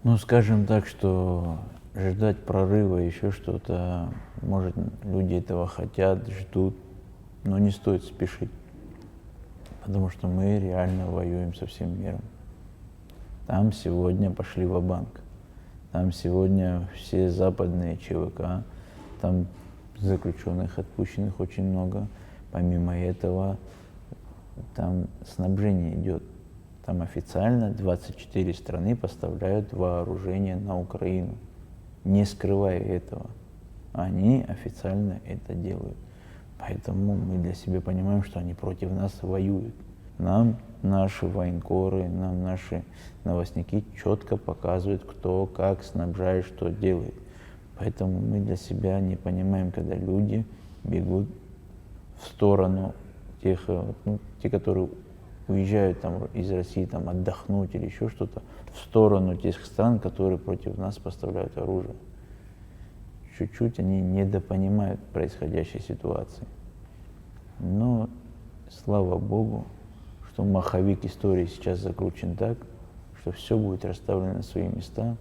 Ну, скажем так, что ждать прорыва, еще что-то, может, люди этого хотят, ждут, но не стоит спешить, потому что мы реально воюем со всем миром. Там сегодня пошли ва-банк, там сегодня все западные ЧВК, там заключенных, отпущенных очень много. Помимо этого, там снабжение идет. Там официально 24 страны поставляют вооружение на Украину, не скрывая этого. Они официально это делают. Поэтому мы для себя понимаем, что они против нас воюют. Нам наши военкоры, нам наши новостники четко показывают, кто как снабжает, что делает. Поэтому мы для себя не понимаем, когда люди бегут в сторону тех, те, которые уезжают там из России там, отдохнуть или еще что-то, в сторону тех стран, которые против нас поставляют оружие. Чуть-чуть они недопонимают происходящей ситуации. Но, слава Богу, что маховик истории сейчас закручен так, что все будет расставлено на свои места.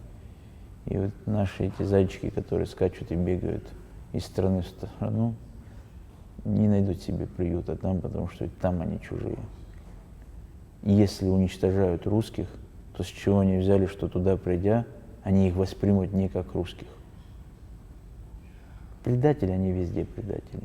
И вот наши эти зайчики, которые скачут и бегают из страны в страну, не найдут себе приюта там, потому что там они чужие. И если уничтожают русских, то с чего они взяли, что туда придя, они их воспримут не как русских? Предатели, они везде предатели.